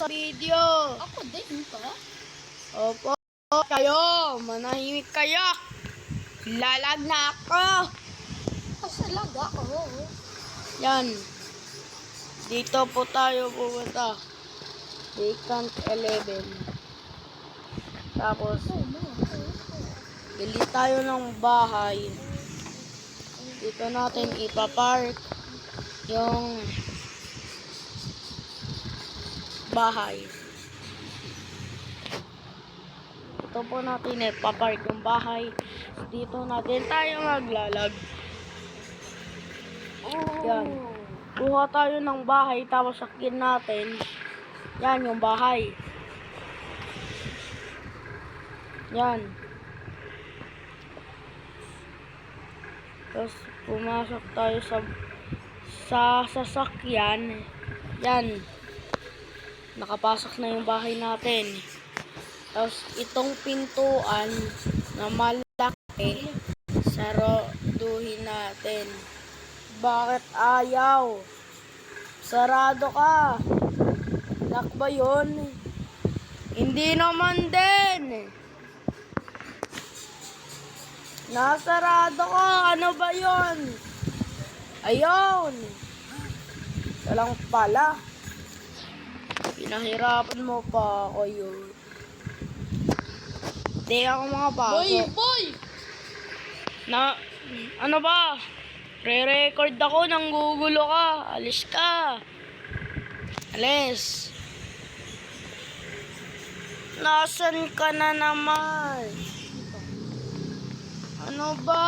sa video. Ako din ka? Opo, kayo. Manahimik kayo. Lalag na ako. Kasi laga ako. Yan. Dito po tayo pupunta. Vacant 11. Tapos, bili tayo ng bahay. Dito natin ipapark yung bahay. Ito po natin ipapark yung bahay. Dito natin tayo maglalag. Yan. Kuha tayo ng bahay tapos sakin natin. Yan yung bahay. Yan. Tapos pumasok tayo sa sasakyan. Yan. Nakapasok na yung bahay natin. Tapos itong pintuan na malaki, saraduhin natin. Bakit ayaw? Sarado ka. Lock ba yun? Hindi naman din. Nasarado ko. Ano ba yun? Ayun. Ito lang pala. Pinahirapan mo pa ako yun. Hindi ako makapasok. Boy! Ano ba? Re-record ako, nanggugulo ka. Alis ka. Alis. Nasaan ka na naman? Ano ba?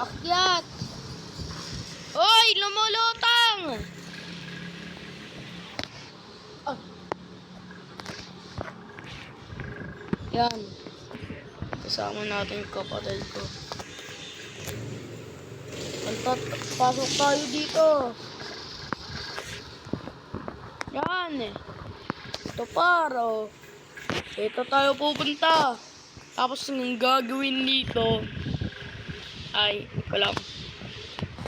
Akyat. Hoy! Lumulutang! Yan. Kasama natin yung kapatid ko. Pasok tayo dito. Yan. Ito paro. Ito tayo pupunta. Tapos ang gagawin dito ay, ito lang.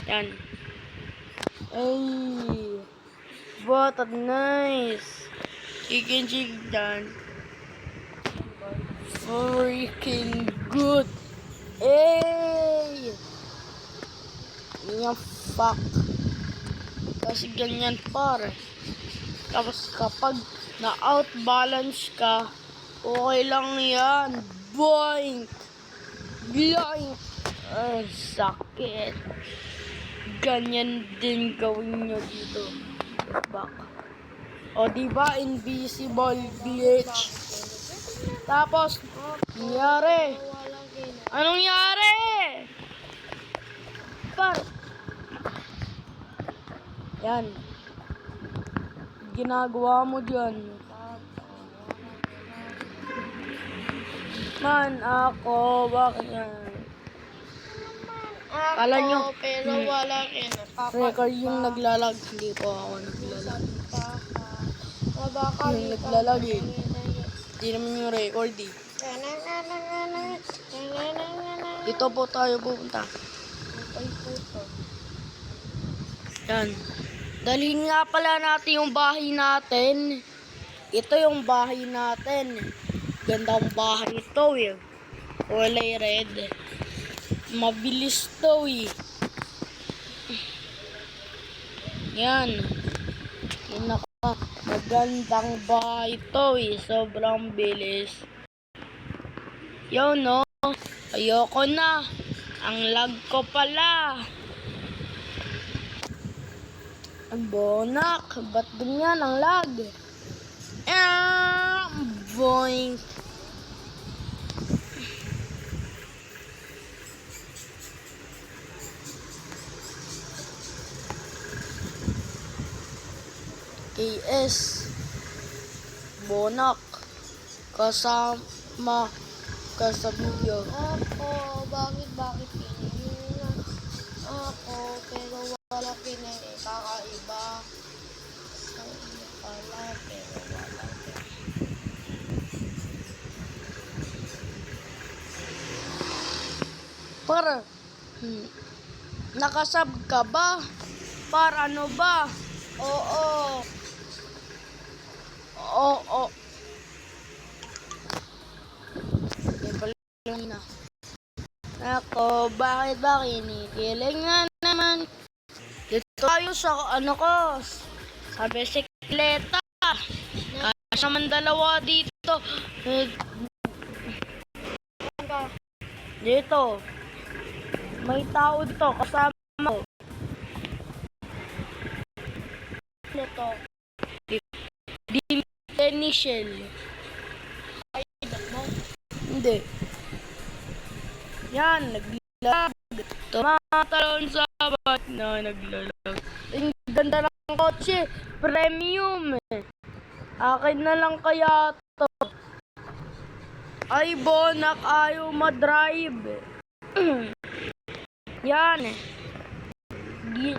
Yan. Ay. What a nice. Chicken. Freaking good. Hey! Yung fuck. Kasi ganyan pare. Tapos kapag na-outbalance ka, okay lang yan. Boink! Blank! Ay, sakit. Ganyan din gawin nyo dito. Back. O diba, invisible bitch. Tapos, nangyari? Anong nangyari? Yan. Ginagawa mo dyan. Man, ako, bakit yan? Kala nyo, pero wala record yung naglalag. Hindi po ako naglalag. Yung naglalag eh. Hindi naman yung record eh. Dito po tayo pupunta. Yan. Dalhin nga pala natin yung bahay natin. Ito yung bahay natin. Gandang bahay ito eh. Kulay red. Mabilis to eh. Yan. Magandang bahay ito eh. Sobrang bilis. Yo no. Ayoko na. Ang lag ko pala. Ang bonak. Ba't ganyan ang lag? Boing. KS Bonak kasama ka sa video. Ako, bakit pinili ako, pero wala pinili, kakaiba. Pala, pero wala Para nakasab ka ba? Para ano ba? Oo. Oo. na. Ako, bakit ba kinikilig nga naman? Dito tayo sa ano ko, sa bisikleta. Kaya naman dalawa dito. Dito. May tao dito kasama mo. Ito. Initial. Ay, mo. Hindi. Yan, naglalag. Tumatalon sa ba't na naglalag. Ang ganda ng kotse. Premium eh. Akin na lang kaya to. Ay, bonak ayaw madrive. Yan eh.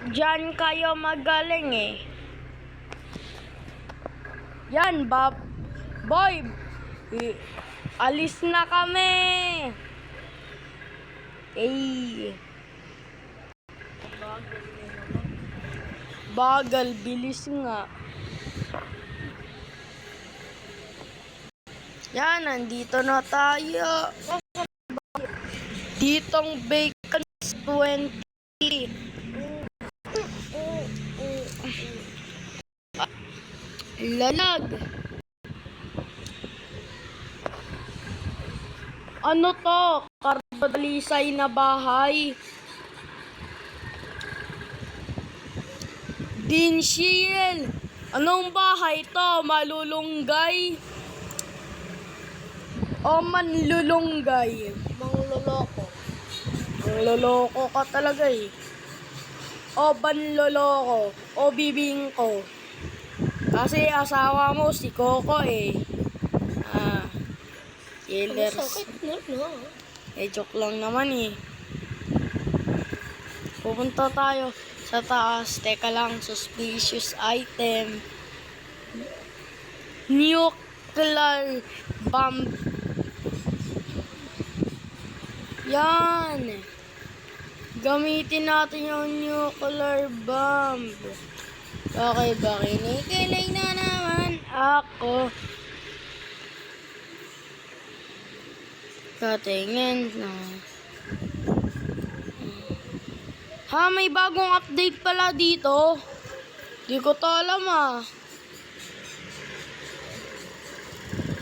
Diyan kayo magaling eh. Yan, boy. Alis na kami. Eh. Bagal, bilis nga. Yan, nandito na tayo. Ditong Bacon 20. Lalag. Ano to? Karbalisay na bahay. Dinshiel. Anong bahay to? Malulunggay? O manlulunggay? Mangloloko. Ang loloko ka talaga eh. O banloloko. O bibingko. Kasi asawa mo si Coco eh. Killers. Sakit na, no? Joke lang naman eh. Pupunta tayo sa taas. Teka lang, suspicious item. Nuclear bomb. Yan. Gamitin natin yung nuclear bomb. Okay ba? Kinikilig na naman ako. Katingin na. Ha, may bagong update pala dito. Di ko to alam ah.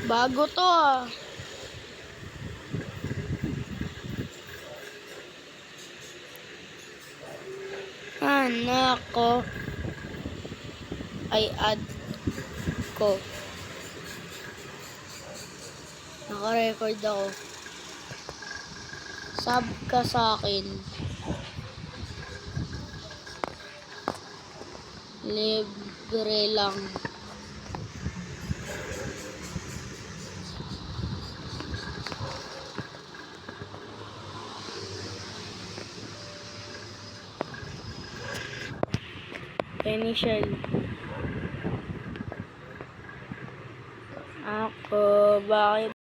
Bago to ah. Nako. Ay add ko. Naka-record ako. Sub ka sa akin. Libre lang. Initial. Ako, bakit